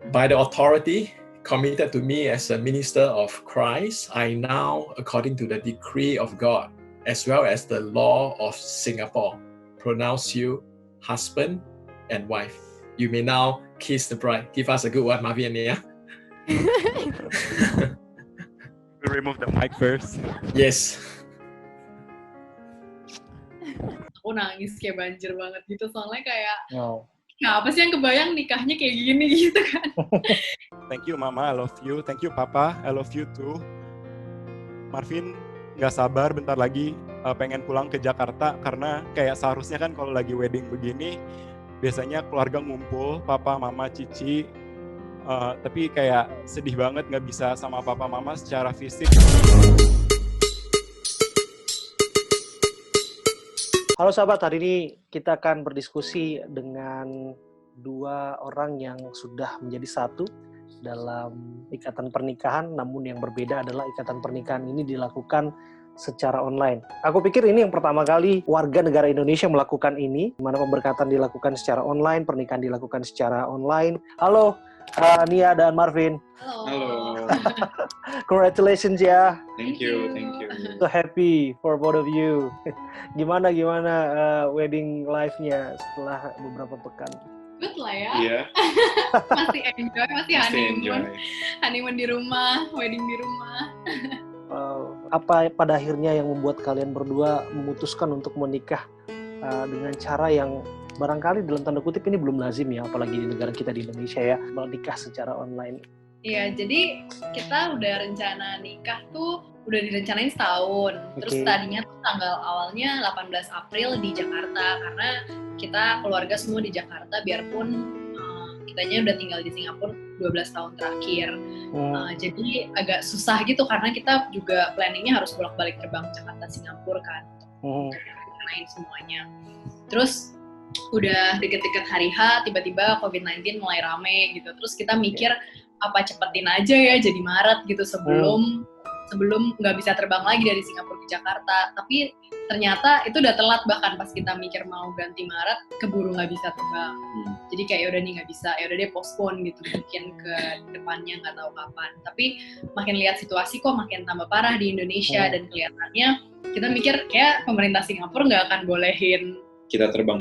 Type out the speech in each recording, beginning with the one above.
By the authority committed to me as a minister of Christ, I now, according to the decree of God, as well as the law of Singapore, pronounce you husband and wife. You may now kiss the bride. Give us a good one, Marvin, yeah? We'll remove the mic first. Yes. Aku nangis kayak banjir banget gitu, soalnya kayak Oh. apa sih yang kebayang nikahnya kayak gini gitu kan. Thank you Mama, I love you. Thank you Papa, I love you too. Marvin nggak sabar bentar lagi pengen pulang ke Jakarta, karena kayak seharusnya kan kalau lagi wedding begini biasanya keluarga ngumpul, Papa, Mama, Cici, tapi kayak sedih banget nggak bisa sama Papa Mama secara fisik. Halo sahabat, hari ini kita akan berdiskusi dengan dua orang yang sudah menjadi satu dalam ikatan pernikahan, namun yang berbeda adalah ikatan pernikahan ini dilakukan secara online. Aku pikir ini yang pertama kali warga negara Indonesia melakukan ini, di mana pemberkatan dilakukan secara online, pernikahan dilakukan secara online. Halo, Nia dan Marvin. Halo. Congratulations ya. Thank you. So happy for both of you. Gimana wedding life-nya setelah beberapa pekan? Good lah ya. Iya. Masih enjoy, masih honeymoon. Honeymoon di rumah, wedding di rumah. Apa pada akhirnya yang membuat kalian berdua memutuskan untuk menikah dengan cara yang barangkali dalam tanda kutip ini belum lazim ya, apalagi di negara kita di Indonesia ya, menikah secara online? Iya, jadi kita udah rencana nikah tuh udah direncanain setahun. Terus tadinya tuh tanggal awalnya 18 April di Jakarta, karena kita keluarga semua di Jakarta, biarpun kitanya udah tinggal di Singapura 12 tahun terakhir. Jadi agak susah gitu, karena kita juga planningnya harus bolak-balik terbang Jakarta Singapura kan, untuk rencanain semuanya. Terus udah deket-deket hari H, tiba-tiba COVID-19 mulai rame gitu. Terus kita mikir, apa cepetin aja ya jadi Maret gitu, sebelum nggak bisa terbang lagi dari Singapura ke Jakarta. Tapi ternyata itu udah telat, bahkan pas kita mikir mau ganti Maret, keburu nggak bisa terbang. Jadi kayak yaudah nih nggak bisa, yaudah deh postpone gitu, mungkin ke depannya nggak tahu kapan. Tapi makin lihat situasi kok makin tambah parah di Indonesia, dan kelihatannya kita mikir kayak pemerintah Singapura nggak akan bolehin kita terbang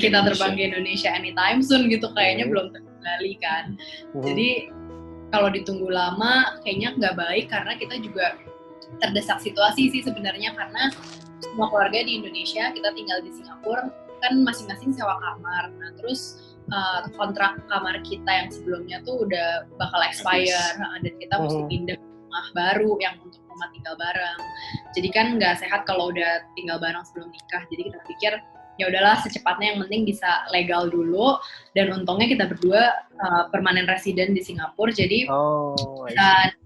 ke Indonesia anytime soon gitu, kayaknya belum terkendali kan. Jadi kalau ditunggu lama kayaknya nggak baik, karena kita juga terdesak situasi sih sebenarnya, karena semua keluarga di Indonesia, kita tinggal di Singapura kan masing-masing sewa kamar. Nah terus kontrak kamar kita yang sebelumnya tuh udah bakal expire, dan kita mesti pindah ke rumah baru yang untuk rumah tinggal bareng. Jadi kan nggak sehat kalau udah tinggal bareng sebelum nikah. Jadi kita pikir ya udahlah secepatnya, yang penting bisa legal dulu, dan untungnya kita berdua permanen resident di Singapura, jadi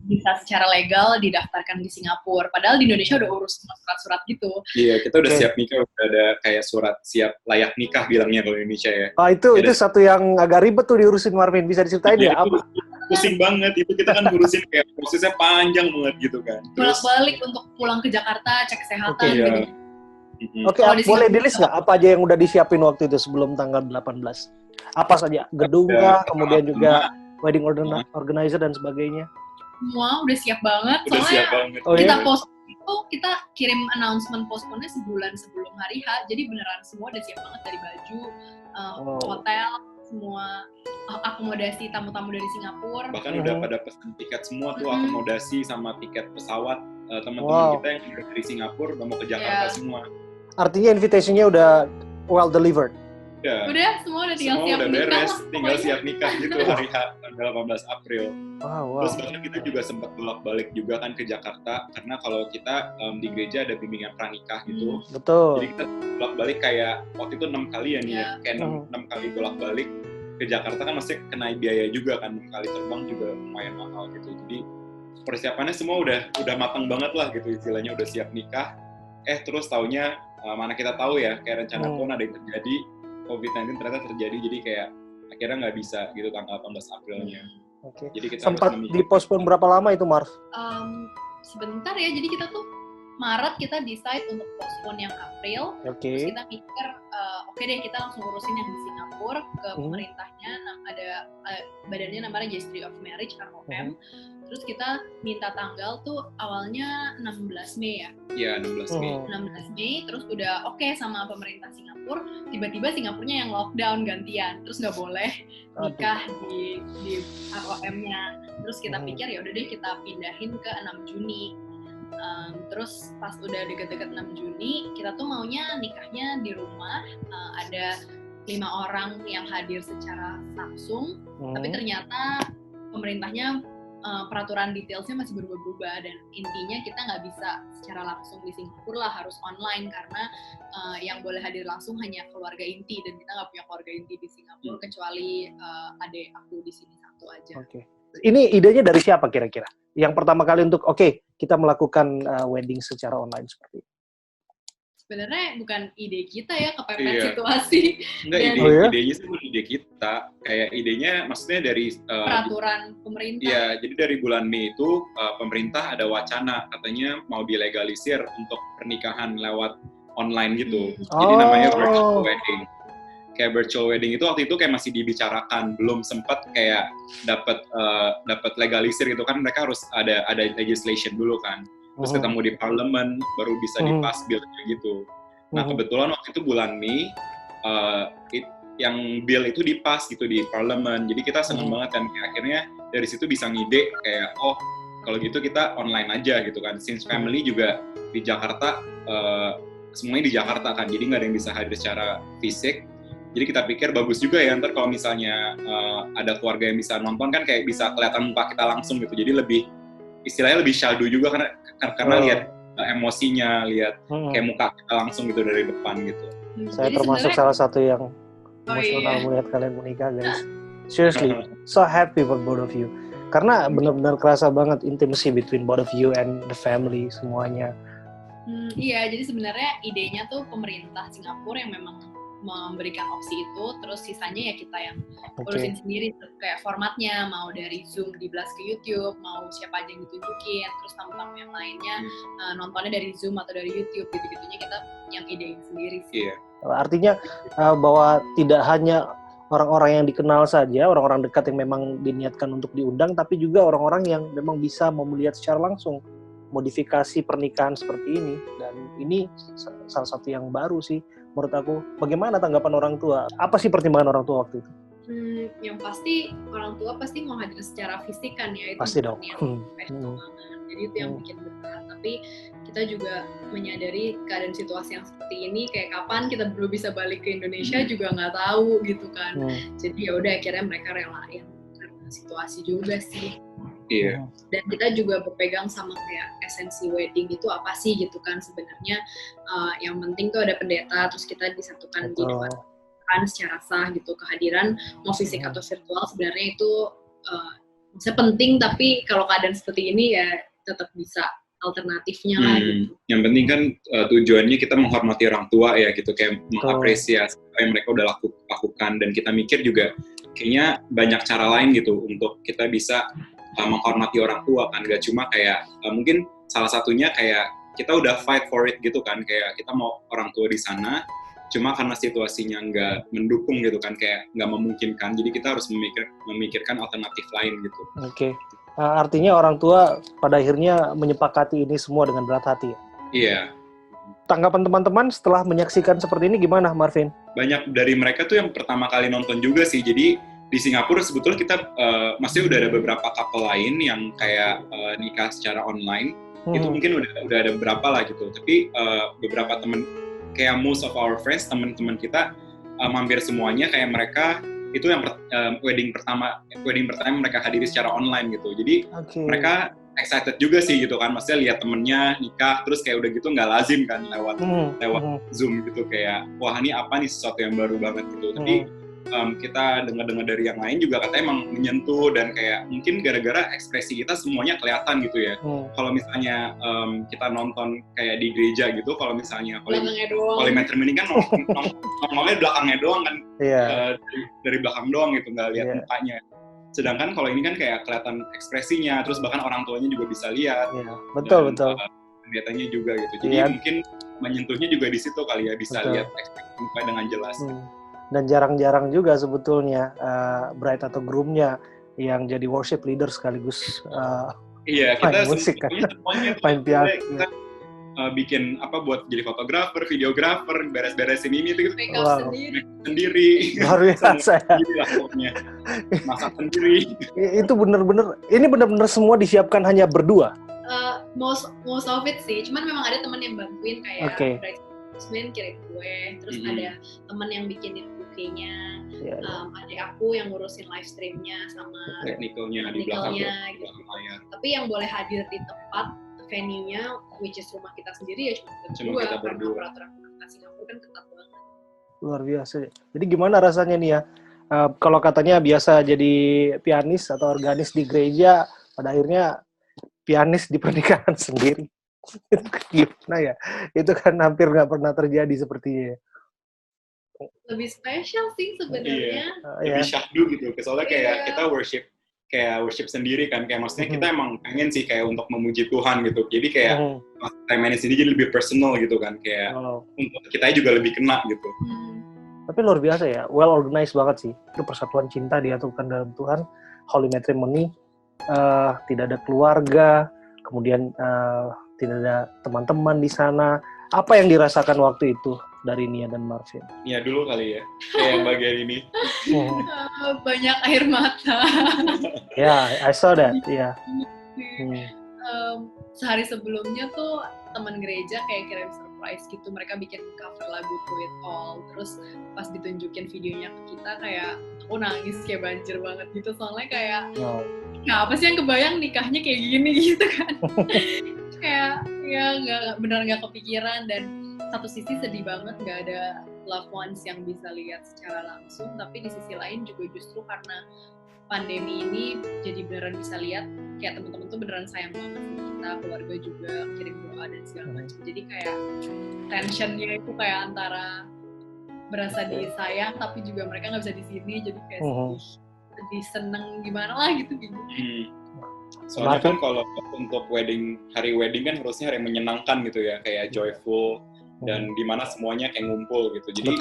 bisa secara legal didaftarkan di Singapura. Padahal di Indonesia udah urus semua surat-surat gitu. Iya, kita udah siap nikah, udah ada kayak surat siap layak nikah bilangnya kalau Indonesia ya. Itu satu yang agak ribet tuh diurusin, Marvin. Bisa diceritain ya apa? Pusing banget, itu kita kan ngurusin kayak prosesnya panjang banget gitu kan. Bolak-balik untuk pulang ke Jakarta, cek kesehatan gitu. Boleh di-list nggak apa aja yang udah disiapin waktu itu sebelum tanggal 18? Apa saja? Gedung kah, kemudian juga wedding organizer dan sebagainya? Semua udah siap banget, soalnya kita postpone itu, kita kirim announcement postpone-nya sebulan sebelum hari H, jadi beneran semua udah siap banget, dari baju, hotel, semua akomodasi tamu-tamu dari Singapura. Bahkan udah pada pesen tiket semua tuh, akomodasi sama tiket pesawat. Teman-teman kita yang udah dari Singapura udah mau ke Jakarta semua. Artinya invitation-nya udah well delivered? Ya. Udah, semua udah tinggal siap udah nikah. Beres, tinggal siap nikah gitu hari H, tanggal 18 April. Wow. Terus bahkan kita juga sempat bolak-balik juga kan ke Jakarta, karena kalau kita di gereja ada bimbingan pranikah gitu. Betul. Jadi kita bolak-balik kayak waktu itu 6 kali ya nih ya, kayak 6 kali bolak-balik ke Jakarta kan masih kena biaya juga kan, 6 kali terbang juga lumayan mahal gitu. Jadi persiapannya semua udah matang banget lah gitu, istilahnya udah siap nikah. Terus taunya mana kita tahu ya, kayak rencana Tuhan ada yang terjadi, COVID-19 ternyata terjadi, jadi kayak akhirnya nggak bisa gitu tanggal 18 Aprilnya. Jadi kita sempat dipospon berapa lama itu, Marv? Sebentar ya, jadi kita tuh Maret kita decide untuk postpone yang April. Terus kita pikir, oke deh kita langsung urusin yang di Singapura. Singapura ke pemerintahnya, ada badannya namanya Registry of Marriage (ROM). Terus kita minta tanggal tuh awalnya 16 Mei ya. Iya, 16 Mei. 16 Mei, terus udah oke sama pemerintah Singapura, tiba-tiba Singapurnya yang lockdown gantian, terus nggak boleh nikah di ROM-nya. Terus kita pikir ya udah deh kita pindahin ke 6 Juni. Terus pas udah deket-deket 6 Juni, kita tuh maunya nikahnya di rumah, ada 5 orang yang hadir secara langsung, tapi ternyata pemerintahnya peraturan detailsnya masih berubah-ubah, dan intinya kita nggak bisa secara langsung di Singapura lah, harus online karena yang boleh hadir langsung hanya keluarga inti, dan kita nggak punya keluarga inti di Singapura kecuali adik aku di sini satu aja. Ini idenya dari siapa kira-kira? Yang pertama kali untuk kita melakukan wedding secara online seperti ini. Sebenarnya bukan ide kita ya, kepepet situasi. Enggak, idenya sih ide kita. Kayak idenya maksudnya dari peraturan pemerintah. Iya, jadi dari bulan Mei itu pemerintah ada wacana katanya mau dilegalisir untuk pernikahan lewat online gitu. Jadi namanya virtual wedding. Kayak virtual wedding itu waktu itu kayak masih dibicarakan, belum sempat kayak dapat legalisir gitu kan, mereka harus ada legislation dulu kan. Terus ketemu di parlemen baru bisa dipas bill gitu. Nah kebetulan waktu itu bulan Mei yang bill itu dipas gitu di parlemen. Jadi kita seneng banget kan, akhirnya dari situ bisa ngide kayak kalau gitu kita online aja gitu kan. Since family juga di Jakarta, semuanya di Jakarta kan, jadi nggak ada yang bisa hadir secara fisik. Jadi kita pikir bagus juga ya, ntar kalau misalnya ada keluarga yang bisa nonton kan kayak bisa kelihatan muka kita langsung gitu. Jadi istilahnya lebih syahdu juga karena lihat emosinya, lihat kayak muka kita langsung gitu dari depan gitu. Saya termasuk salah satu yang emosional melihat kalian menikah, guys. Seriously, so happy for both of you. Karena benar-benar kerasa banget intimacy between both of you and the family semuanya. Iya, jadi sebenarnya idenya tuh pemerintah Singapura yang memang memberikan opsi itu, terus sisanya ya kita yang urusin sendiri, kayak formatnya mau dari Zoom di-blast ke YouTube, mau siapa aja yang ditunjukin, terus tamu-tamu yang lainnya nontonnya dari Zoom atau dari YouTube, gitu-gitunya kita yang idein sendiri sih. Iya. Artinya bahwa tidak hanya orang-orang yang dikenal saja, orang-orang dekat yang memang diniatkan untuk diundang, tapi juga orang-orang yang memang bisa mau melihat secara langsung modifikasi pernikahan seperti ini, dan ini salah satu yang baru sih menurut aku. Bagaimana tanggapan orang tua? Apa sih pertimbangan orang tua waktu itu? Yang pasti orang tua pasti mau hadir secara fisik kan ya, itu pasti dong. Jadi itu yang bikin berat. Tapi kita juga menyadari keadaan situasi yang seperti ini, kayak kapan kita belum bisa balik ke Indonesia juga nggak tahu gitu kan. Jadi ya udah akhirnya mereka relain karena situasi juga sih. Iya. Dan kita juga berpegang sama kayak esensi wedding itu apa sih gitu kan sebenarnya. Yang penting tuh ada pendeta, terus kita disatukan di depan secara sah gitu. Kehadiran mau fisik atau virtual sebenarnya itu maksudnya penting, tapi kalau keadaan seperti ini ya tetap bisa alternatifnya lah gitu. Yang penting kan tujuannya kita menghormati orang tua ya gitu, kayak mengapresiasi apa yang mereka udah lakukan, dan kita mikir juga kayaknya banyak cara lain gitu untuk kita bisa menghormati orang tua kan, gak cuma kayak mungkin salah satunya kayak kita udah fight for it gitu kan, kayak kita mau orang tua di sana, cuma karena situasinya nggak mendukung gitu kan, kayak nggak memungkinkan, jadi kita harus memikirkan alternatif lain gitu. Oke. Artinya orang tua pada akhirnya menyepakati ini semua dengan berat hati ya? Iya. Tanggapan teman-teman setelah menyaksikan seperti ini gimana, Marvin? Banyak dari mereka tuh yang pertama kali nonton juga sih, jadi di Singapura sebetulnya kita masih udah ada beberapa couple lain yang kayak nikah secara online. Itu mungkin udah ada beberapa lah gitu, tapi beberapa temen kayak most of our friends, teman-teman kita hampir semuanya kayak mereka itu yang wedding pertama mereka hadiri secara online gitu. Jadi mereka excited juga sih gitu kan, maksudnya lihat temennya nikah terus kayak udah gitu nggak lazim kan lewat Zoom gitu, kayak wah ini apa nih, sesuatu yang baru banget gitu. Tapi kita dengar-dengar dari yang lain juga katanya emang menyentuh, dan kayak mungkin gara-gara ekspresi kita semuanya kelihatan gitu ya. Kalau misalnya kita nonton kayak di gereja gitu, kalau misalnya polymatrimony kan nongolnya belakangnya doang kan, dari belakang doang gitu, nggak lihat mukanya. Sedangkan kalau ini kan kayak kelihatan ekspresinya, terus bahkan orang tuanya juga bisa lihat. Betul. Pendetanya juga gitu. Jadi mungkin menyentuhnya juga di situ kali ya, bisa lihat ekspresi mukanya dengan jelas. Dan jarang-jarang juga sebetulnya bride atau groom-nya yang jadi worship leader sekaligus Iya, kita main musik kan, semuanya main piano. Kita bikin buat jadi fotografer, videografer, beres-beresin ini tuh Make up sendiri. Luar biasa ya. Lah, pokoknya. Masak sendiri. Itu bener-bener semua disiapkan hanya berdua. Most of it sih, cuman memang ada teman yang bantuin kayak bridesmaid kirim kue, terus ada teman yang bikinin bukenya, adik aku yang ngurusin live streamnya sama teknikalnya di belakang gitu. layar. Tapi yang boleh hadir di tempat venue-nya, which is rumah kita sendiri ya cuma kita berdua. Peraturan Singapura kan ketat banget. Luar biasa. Jadi gimana rasanya nih ya? Kalau katanya biasa jadi pianis atau organis di gereja, pada akhirnya pianis di pernikahan sendiri. Itu gimana ya? Itu kan hampir nggak pernah terjadi sepertinya. Lebih spesial sih sebenarnya. Lebih syahdu gitu. Soalnya kayak kita worship sendiri kan. Kayak maksudnya kita emang pengen sih kayak untuk memuji Tuhan gitu. Jadi kayak time manage ini jadi lebih personal gitu kan. Kayak untuk kita juga lebih kena gitu. Tapi luar biasa ya. Well organized banget sih. Itu persatuan cinta diatukan dalam Tuhan. Holy matrimony. Tidak ada keluarga, kemudian tidak ada teman-teman di sana. Apa yang dirasakan waktu itu dari Nia dan Marvin? Nia dulu kali ya, kayak bagian ini. Banyak air mata. I saw that. Sehari sebelumnya tuh teman gereja kayak kirim surprise gitu, mereka bikin cover lagu To It All, terus pas ditunjukin videonya ke kita kayak aku nangis kayak banjir banget gitu, soalnya kayak apa sih yang kebayang nikahnya kayak gini gitu kan. Kayak ya nggak kepikiran, dan satu sisi sedih banget nggak ada loved ones yang bisa lihat secara langsung, tapi di sisi lain juga justru karena pandemi ini jadi beneran bisa lihat kayak teman-teman tuh beneran sayang banget sama kita, keluarga juga kirim doa dan segala macam. Jadi kayak tensionnya itu kayak antara berasa disayang tapi juga mereka nggak bisa di sini, jadi kayak sedih seneng gimana lah gitu bingung. Soalnya kan kalau untuk hari wedding kan harusnya hari menyenangkan gitu ya, kayak joyful dan dimana semuanya kayak ngumpul gitu. Jadi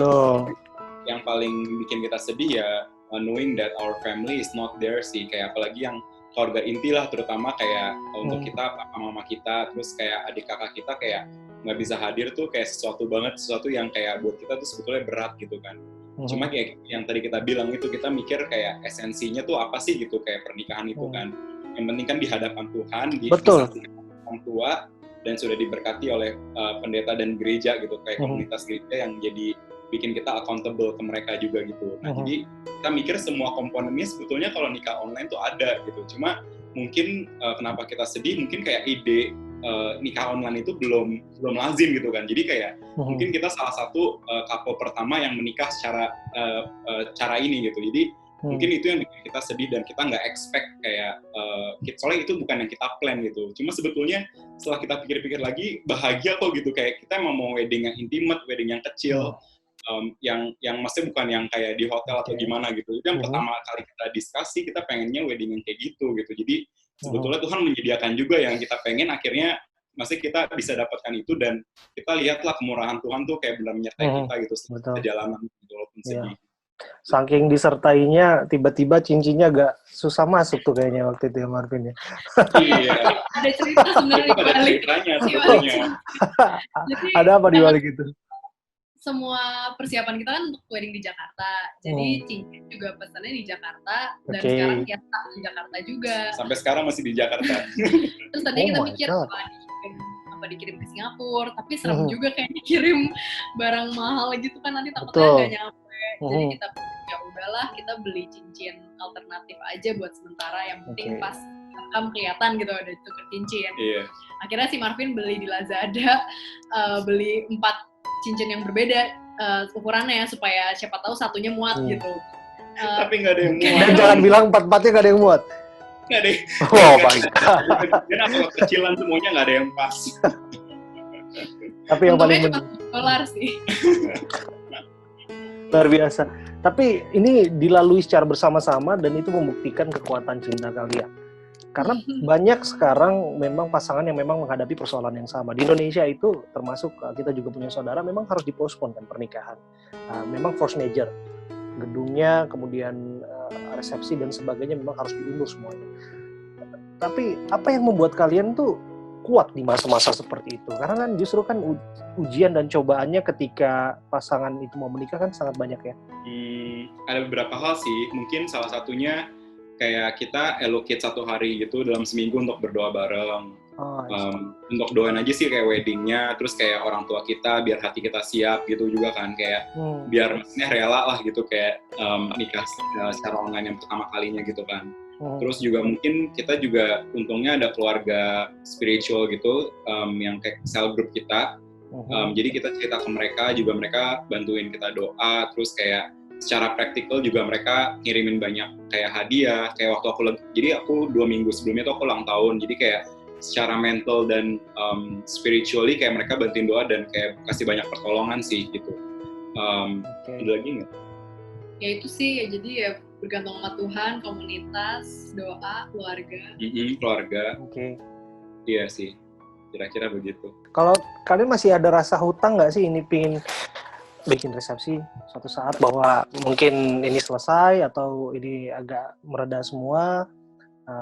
yang paling bikin kita sedih ya knowing that our family is not there sih, kayak apalagi yang keluarga inti lah, terutama kayak untuk kita, papa mama kita, terus kayak adik kakak kita kayak nggak bisa hadir tuh kayak sesuatu yang kayak buat kita tuh sebetulnya berat gitu kan. Cuma kayak yang tadi kita bilang itu, kita mikir kayak esensinya tuh apa sih gitu, kayak pernikahan itu kan. Yang penting kan di hadapan Tuhan, di orang tua, dan sudah diberkati oleh pendeta dan gereja gitu, kayak komunitas gereja yang jadi bikin kita accountable ke mereka juga gitu. Nah jadi kita mikir semua komponennya sebetulnya kalau nikah online tuh ada gitu. Cuma mungkin kenapa kita sedih, mungkin kayak ide nikah online itu belum lazim gitu kan. Jadi kayak mungkin kita salah satu couple pertama yang menikah secara cara ini gitu. Jadi mungkin itu yang bikin kita sedih dan kita nggak expect kayak soalnya itu bukan yang kita plan gitu. Cuma sebetulnya setelah kita pikir-pikir lagi bahagia kok gitu, kayak kita emang mau wedding yang intimate, wedding yang kecil. Yang maksudnya bukan yang kayak di hotel atau gimana gitu. Itu yang pertama kali kita diskusi, kita pengennya wedding yang kayak gitu. Jadi sebetulnya Tuhan menyediakan juga yang kita pengen, akhirnya masih kita bisa dapatkan itu, dan kita lihatlah kemurahan Tuhan tuh kayak benar menyertai kita gitu perjalanan gitu, walaupun sedih. Saking disertainya, tiba-tiba cincinnya agak susah masuk tuh kayaknya waktu itu ya Marvin ya. Iya. Ada cerita sebenarnya di balik. Ada apa di balik itu? Semua persiapan kita kan untuk wedding di Jakarta, jadi cincin juga pesannya di Jakarta, dan sekarang ya di Jakarta juga. Sampai sekarang masih di Jakarta. Terus tadi kita mikir apa dikirim ke Singapura, tapi serem juga kayaknya kirim barang mahal gitu kan, nanti takutnya nggak nyampe. Jadi kita ya udahlah, kita beli cincin alternatif aja buat sementara, yang penting pas rekam kelihatan gitu ada tuker cincin. Akhirnya si Marvin beli di Lazada, beli 4 cincin yang berbeda ukurannya supaya siapa tahu satunya muat gitu. Tapi nggak ada yang muat. Dan jangan bilang 4-4-nya nggak ada yang muat. Nggak ada. Oh my God. Karena kalau kecilan semuanya nggak ada yang pas. Tapi yang paling $1 sih. Luar biasa. Tapi ini dilalui secara bersama-sama dan itu membuktikan kekuatan cinta kalian. Karena banyak sekarang memang pasangan yang memang menghadapi persoalan yang sama. Di Indonesia itu termasuk kita juga punya saudara memang harus dipospon kan pernikahan. Memang force major. gedungnya, kemudian resepsi dan sebagainya memang harus diundur semuanya. Tapi apa yang membuat kalian tuh kuat di masa-masa seperti itu? Karena kan justru kan ujian dan cobaannya ketika pasangan itu mau menikah kan sangat banyak ya. Ada beberapa hal sih. Mungkin salah satunya kayak kita allocate 1 hari gitu dalam seminggu untuk berdoa bareng. Untuk doain aja sih kayak weddingnya, terus kayak orang tua kita biar hati kita siap gitu juga kan, kayak biar maksudnya rela lah gitu kayak nikah secara online yang pertama kalinya gitu kan. Terus juga mungkin kita juga untungnya ada keluarga spiritual gitu yang kayak cell group kita. Jadi kita cerita ke mereka juga, mereka bantuin kita doa, terus kayak secara praktikal juga mereka ngirimin banyak kayak hadiah. Kayak waktu aku 2 minggu sebelumnya tuh aku ulang tahun, jadi kayak secara mental dan spiritually kayak mereka bantuin doa dan kayak kasih banyak pertolongan sih gitu. Ada lagi nggak? Ya itu sih, ya jadi ya bergantung sama Tuhan, komunitas, doa, keluarga. Keluarga. Oke. Iya sih, kira-kira begitu. Kalau kalian masih ada rasa hutang nggak sih ini pingin bikin resepsi suatu saat bahwa mungkin ini selesai atau ini agak mereda semua,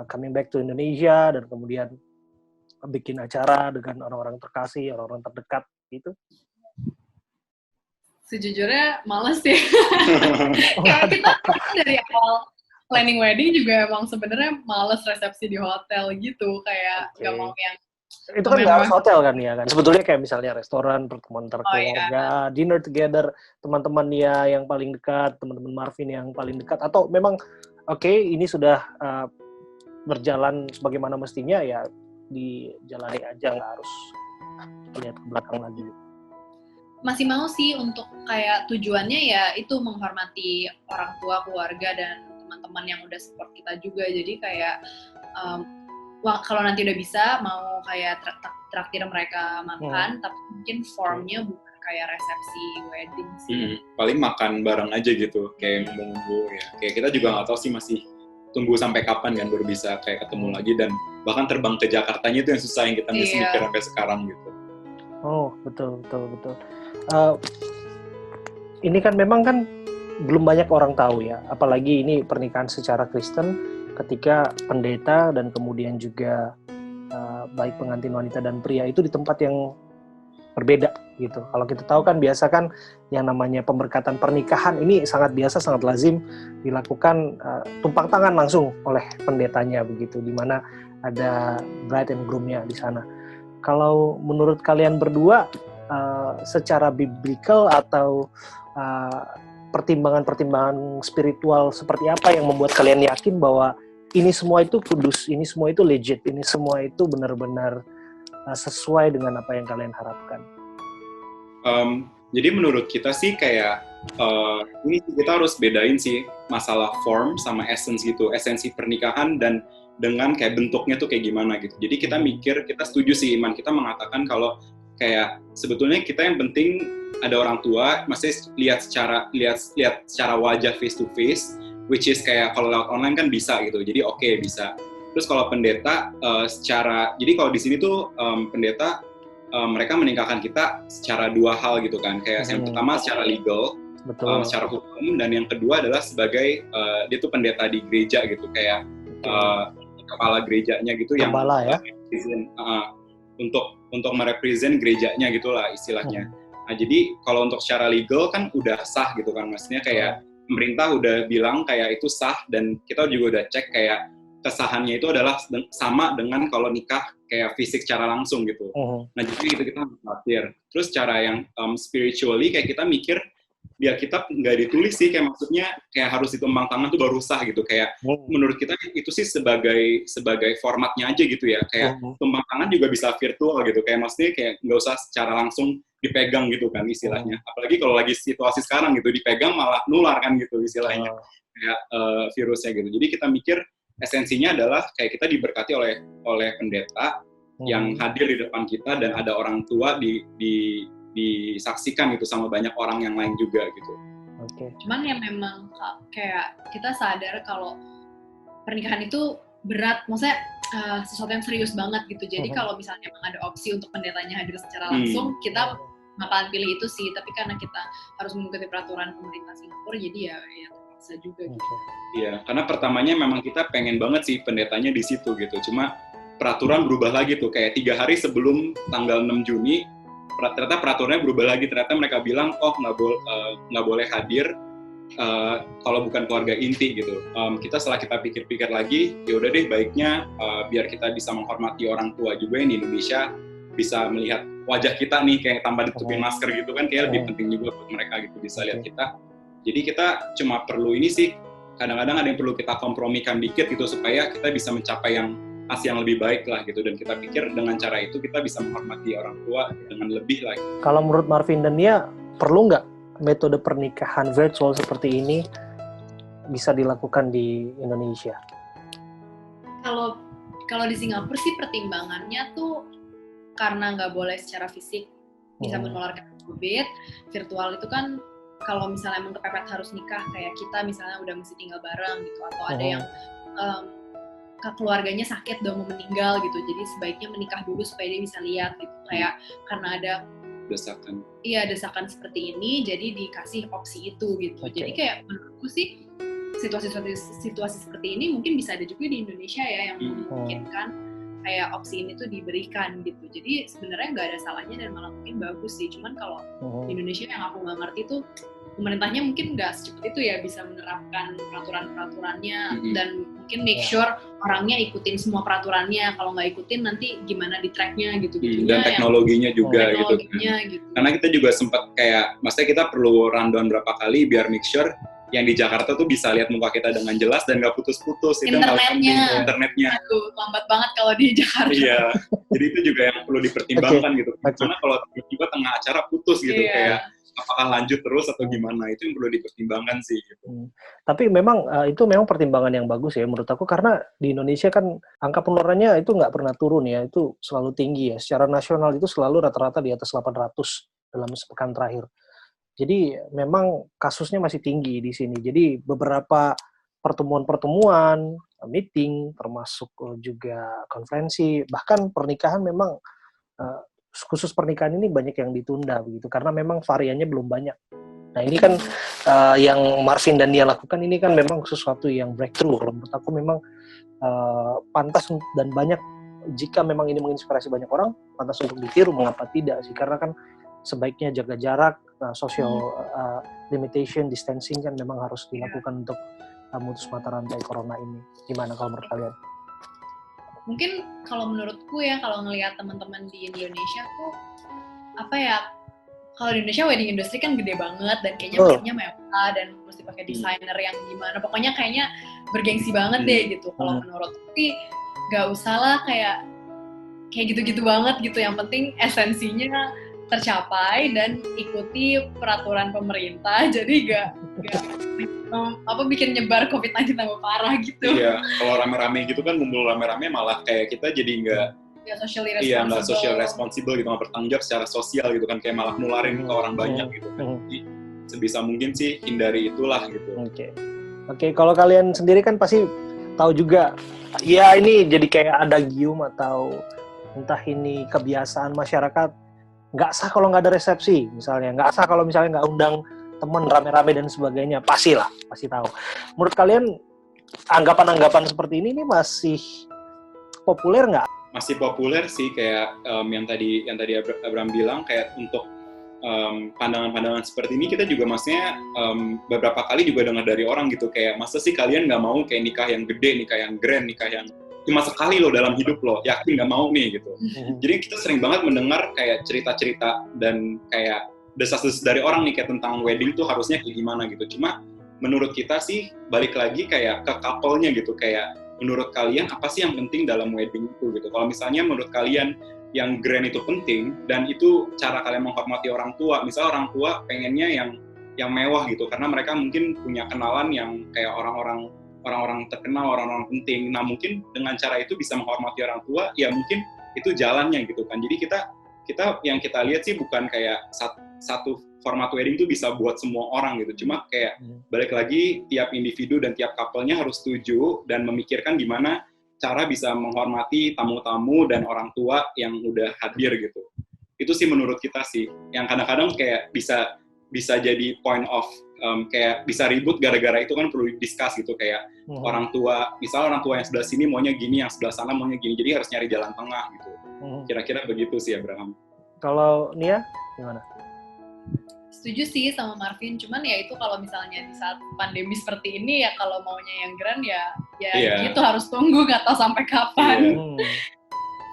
coming back to Indonesia dan kemudian bikin acara dengan orang-orang terkasih, orang-orang terdekat gitu? Sejujurnya males ya. Kayak kita dari awal planning wedding juga emang sebenarnya males resepsi di hotel gitu, kayak nggak mau yang itu kan nggak harus hotel kan ya kan, sebetulnya kayak misalnya restoran, pertemuan keluarga, dinner together, teman-teman dia yang paling dekat, teman-teman Marvin yang paling dekat, atau memang ini sudah berjalan sebagaimana mestinya ya dijalani aja, nggak harus lihat ke belakang lagi. Masih mau sih untuk kayak tujuannya ya itu menghormati orang tua, keluarga, dan teman-teman yang udah support kita juga. Jadi kayak kalau nanti udah bisa mau kayak traktir mereka makan, tapi mungkin formnya bukan kayak resepsi wedding sih. Paling makan bareng aja gitu, kayak ngumpul-ngumpul ya. Kayak kita juga nggak tahu sih, masih tunggu sampai kapan kan baru bisa kayak ketemu lagi, dan bahkan terbang ke Jakartanya itu yang susah, yang kita masih mikir sampai sekarang gitu. Oh betul. Ini kan memang kan belum banyak orang tahu ya, apalagi ini pernikahan secara Kristen, ketika pendeta dan kemudian juga baik pengantin wanita dan pria itu di tempat yang berbeda gitu. Kalau kita tahu kan biasa kan yang namanya pemberkatan pernikahan ini sangat biasa, sangat lazim dilakukan tumpang tangan langsung oleh pendetanya begitu, di mana ada bride and groom-nya di sana. Kalau menurut kalian berdua secara biblical atau pertimbangan-pertimbangan spiritual seperti apa yang membuat kalian yakin bahwa ini semua itu kudus, ini semua itu legit, ini semua itu benar-benar sesuai dengan apa yang kalian harapkan? Jadi menurut kita sih kayak ini kita harus bedain sih masalah form sama essence gitu, esensi pernikahan dan dengan kayak bentuknya tuh kayak gimana gitu. Jadi kita mikir, kita setuju sih, iman kita mengatakan kalau kayak sebetulnya kita yang penting ada orang tua, masih lihat secara wajah face to face, which is kayak kalau lewat online kan bisa gitu. Jadi bisa. Terus kalau pendeta jadi kalau di sini tuh pendeta mereka meninggalkan kita secara 2 hal gitu kan. Kayak yang pertama secara legal, secara hukum, dan yang kedua adalah sebagai dia tuh pendeta di gereja gitu, kayak kepala gerejanya gitu, kepala, yang untuk merepresent gerejanya gitulah istilahnya. Nah jadi kalau untuk secara legal kan udah sah gitu kan, maksudnya kayak pemerintah udah bilang kayak itu sah, dan kita juga udah cek kayak kesahannya itu adalah sama dengan kalau nikah kayak fisik secara langsung gitu. Nah jadi gitu kita khawatir. Terus cara yang spiritually kayak kita mikir biar kita nggak ditulis sih, kayak maksudnya kayak harus ditumpang tangan tuh baru sah gitu, kayak menurut kita itu sih sebagai formatnya aja gitu ya, kayak tumpang tangan juga bisa virtual gitu, kayak maksudnya kayak nggak usah secara langsung dipegang gitu kan istilahnya, apalagi kalau lagi situasi sekarang gitu, dipegang malah nular kan gitu istilahnya, kayak virusnya gitu. Jadi kita mikir esensinya adalah kayak kita diberkati oleh pendeta yang hadir di depan kita, dan ada orang tua disaksikan gitu sama banyak orang yang lain juga gitu. Cuman ya memang kayak kita sadar kalau pernikahan itu berat, maksudnya sesuatu yang serius banget gitu. Jadi kalau misalnya memang ada opsi untuk pendetanya hadir secara langsung, kita bakalan pilih itu sih, tapi karena kita harus mengikuti peraturan pemerintah Singapura, jadi ya terpaksa juga gitu. Iya, karena pertamanya memang kita pengen banget sih pendetanya di situ gitu, cuma peraturan berubah lagi tuh, kayak 3 hari sebelum tanggal 6 Juni, ternyata peraturannya berubah lagi, ternyata mereka bilang, oh nggak boleh hadir kalau bukan keluarga inti gitu. Setelah kita pikir-pikir lagi, ya udah deh baiknya biar kita bisa menghormati orang tua juga yang di Indonesia, bisa melihat wajah kita nih kayak tanpa ditutupin masker gitu kan, kayak lebih penting juga buat mereka gitu bisa lihat kita. Jadi kita cuma perlu ini sih, kadang-kadang ada yang perlu kita kompromikan dikit gitu supaya kita bisa mencapai yang hasil yang lebih baik lah gitu, dan kita pikir dengan cara itu kita bisa menghormati orang tua dengan lebih lagi. Kalau menurut Marvin dan Nia, perlu nggak metode pernikahan virtual seperti ini bisa dilakukan di Indonesia? Kalau di Singapura sih pertimbangannya tuh karena nggak boleh secara fisik bisa menularkan COVID, virtual itu kan kalau misalnya emang kepepet harus nikah, kayak kita misalnya udah mesti tinggal bareng gitu, atau ada yang keluarganya sakit udah mau meninggal gitu, jadi sebaiknya menikah dulu supaya dia bisa lihat gitu, kayak karena ada desakan seperti ini, jadi dikasih opsi itu gitu. Jadi kayak menurutku sih situasi seperti ini mungkin bisa ada juga di Indonesia ya, yang memungkinkan kayak opsi ini tuh diberikan gitu. Jadi sebenarnya nggak ada salahnya dan malah mungkin bagus sih. Cuman kalau di Indonesia yang aku nggak ngerti tuh, pemerintahnya mungkin nggak secepat itu ya bisa menerapkan peraturan-peraturannya, dan mungkin make sure orangnya ikutin semua peraturannya. Kalau nggak ikutin nanti gimana di tracknya gitu-gitu. Dan teknologinya juga gitu. Gitu. Karena kita juga sempat kayak, maksudnya kita perlu rundown berapa kali biar make sure yang di Jakarta tuh bisa lihat muka kita dengan jelas dan nggak putus-putus. Internetnya. Aduh, lambat banget kalau di Jakarta. Iya, jadi itu juga yang perlu dipertimbangkan gitu. Karena kalau tiba-tiba tengah acara putus gitu, kayak apakah lanjut terus atau gimana, itu yang perlu dipertimbangkan sih gitu. Tapi memang itu memang pertimbangan yang bagus ya menurut aku, karena di Indonesia kan angka penularannya itu nggak pernah turun ya, itu selalu tinggi ya. Secara nasional itu selalu rata-rata di atas 800 dalam sepekan terakhir. Jadi memang kasusnya masih tinggi di sini. Jadi beberapa pertemuan-pertemuan, meeting, termasuk juga konferensi, bahkan pernikahan memang khusus pernikahan ini banyak yang ditunda begitu karena memang variannya belum banyak. Nah ini kan yang Marvin dan Nia lakukan ini kan memang sesuatu yang breakthrough. Kalau menurut aku memang pantas dan banyak, jika memang ini menginspirasi banyak orang, pantas untuk ditiru, mengapa tidak sih? Karena kan sebaiknya jaga jarak, social limitation, distancing kan memang harus dilakukan untuk memutus mata rantai corona ini. Gimana kalau menurut kalian? Mungkin kalau menurutku ya, kalau ngelihat teman-teman di Indonesia tuh kalau di Indonesia wedding industry kan gede banget dan kayaknya mesinnya mewah dan mesti pakai desainer yang gimana, pokoknya kayaknya bergengsi banget deh gitu. Kalau menurutku sih nggak usah lah kayak gitu-gitu banget gitu, yang penting esensinya tercapai dan ikuti peraturan pemerintah, jadi gak bikin nyebar COVID-19 tambah parah gitu. Iya, kalau rame-rame gitu kan, ngumpul rame-rame malah kayak kita jadi nggak social responsible gitu, nggak bertanggung jawab secara sosial gitu kan, kayak malah nularin ke orang banyak gitu kan. Jadi sebisa mungkin sih hindari itulah gitu. Oke, kalau kalian sendiri kan pasti tahu juga, ya ini jadi kayak adagium atau entah ini kebiasaan masyarakat, nggak sah kalau nggak ada resepsi misalnya, nggak sah kalau misalnya nggak undang teman rame-rame dan sebagainya, pasti tahu. Menurut kalian anggapan-anggapan seperti ini masih populer nggak? Masih populer sih, kayak yang tadi Abraham bilang, kayak untuk pandangan-pandangan seperti ini kita juga maksudnya beberapa kali juga dengar dari orang gitu, kayak masa sih kalian nggak mau kayak nikah yang gede, nikah yang grand, nikah yang cuma sekali loh dalam hidup loh, yakin nggak mau nih gitu. Jadi kita sering banget mendengar kayak cerita-cerita dan kayak desas-desus dari orang nih kayak tentang wedding tuh harusnya kayak gimana gitu. Cuma menurut kita sih balik lagi kayak ke couple-nya gitu, kayak menurut kalian apa sih yang penting dalam wedding itu gitu. Kalau misalnya menurut kalian yang grand itu penting dan itu cara kalian menghormati orang tua, misalnya orang tua pengennya yang mewah gitu karena mereka mungkin punya kenalan yang kayak orang-orang terkenal, orang-orang penting. Nah mungkin dengan cara itu bisa menghormati orang tua, ya mungkin itu jalannya gitu kan. Jadi kita yang kita lihat sih bukan kayak satu format wedding itu bisa buat semua orang gitu. Cuma kayak balik lagi tiap individu dan tiap couple-nya harus setuju dan memikirkan gimana cara bisa menghormati tamu-tamu dan orang tua yang udah hadir gitu. Itu sih menurut kita sih, yang kadang-kadang kayak bisa jadi point of kayak bisa ribut gara-gara itu kan perlu discuss gitu, kayak orang tua, misalnya orang tua yang sebelah sini maunya gini, yang sebelah sana maunya gini, jadi harus nyari jalan tengah gitu. Kira-kira begitu sih Abraham. Kalau Nia gimana? Setuju sih sama Marvin, cuman ya itu kalau misalnya di saat pandemi seperti ini ya kalau maunya yang grand ya gitu harus tunggu, nggak tahu sampai kapan.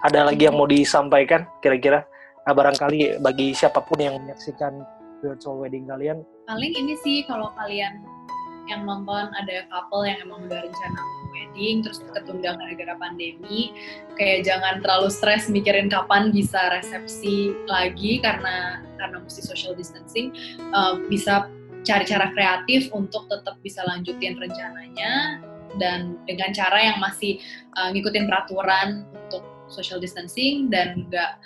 Ada lagi yang mau disampaikan kira-kira? Barangkali bagi siapapun yang menyaksikan virtual wedding kalian. Paling ini sih kalau kalian yang nonton ada couple yang emang udah rencana wedding terus ketunda gara-gara pandemi, kayak jangan terlalu stres mikirin kapan bisa resepsi lagi karena mesti social distancing. Bisa cari cara kreatif untuk tetap bisa lanjutin rencananya dan dengan cara yang masih ngikutin peraturan untuk social distancing dan nggak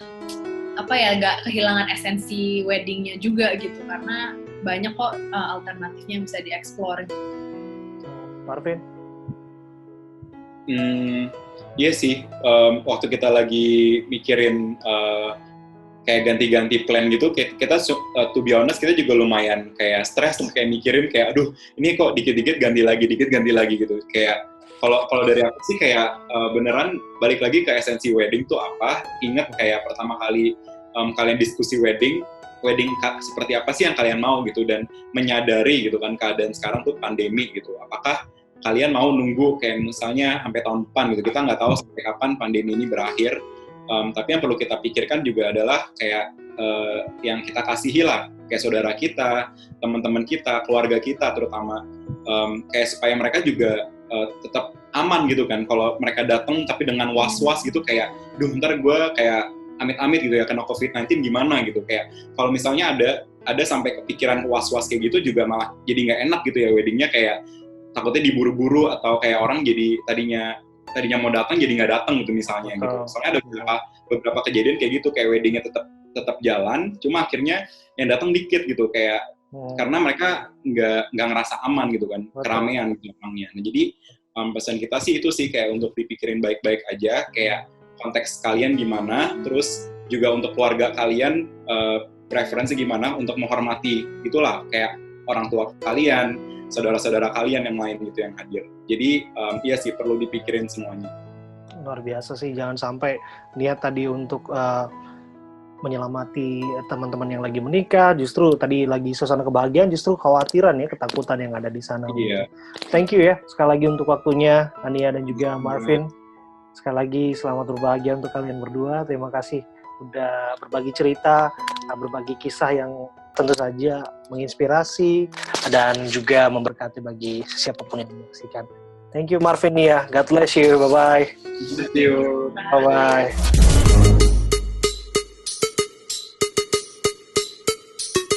kehilangan esensi weddingnya juga gitu, karena banyak kok alternatifnya yang bisa dieksplor. Marvin? Iya sih, waktu kita lagi mikirin kayak ganti-ganti plan gitu, kita to be honest kita juga lumayan kayak stres lah, kayak mikirin kayak aduh ini kok dikit-dikit ganti lagi gitu. Kayak kalau dari aku sih kayak beneran balik lagi ke esensi wedding tuh apa. Ingat kayak pertama kali kalian diskusi wedding seperti apa sih yang kalian mau gitu, dan menyadari gitu kan keadaan sekarang tuh pandemi gitu. Apakah kalian mau nunggu kayak misalnya sampai tahun depan gitu, kita nggak tahu sampai kapan pandemi ini berakhir. Tapi yang perlu kita pikirkan juga adalah kayak yang kita kasihi lah, kayak saudara kita, teman-teman kita, keluarga kita terutama, kayak supaya mereka juga tetap aman gitu kan. Kalau mereka datang tapi dengan was-was gitu kayak, duh ntar gue kayak amit-amit gitu ya kena COVID-19 gimana gitu. Kayak kalau misalnya ada sampai kepikiran was-was kayak gitu juga malah jadi nggak enak gitu ya weddingnya, kayak takutnya diburu-buru atau kayak orang jadi tadinya mau datang jadi nggak datang gitu misalnya gitu. Soalnya ada beberapa kejadian kayak gitu, kayak weddingnya tetap jalan, cuma akhirnya yang datang dikit gitu, kayak karena mereka nggak ngerasa aman gitu kan, keramaian gitu orangnya. Nah jadi pesan kita sih itu sih kayak untuk dipikirin baik-baik aja, kayak konteks kalian gimana, terus juga untuk keluarga kalian preferensi gimana untuk menghormati itulah kayak orang tua kalian, saudara-saudara kalian yang lain gitu yang hadir. Jadi iya sih perlu dipikirin semuanya. Luar biasa sih, jangan sampai niat tadi untuk menyelamati teman-teman yang lagi menikah, justru tadi lagi suasana kebahagiaan, justru khawatiran ya, ketakutan yang ada di sana. Iya. Thank you ya sekali lagi untuk waktunya Ania dan juga Marvin. Sekali lagi selamat berbahagia untuk kalian berdua. Terima kasih udah berbagi cerita, berbagi kisah yang tentu saja menginspirasi dan juga memberkati bagi siapapun yang menyaksikan. Thank you Marvin ya. God bless you. Bye-bye. Thank you. Bye-bye.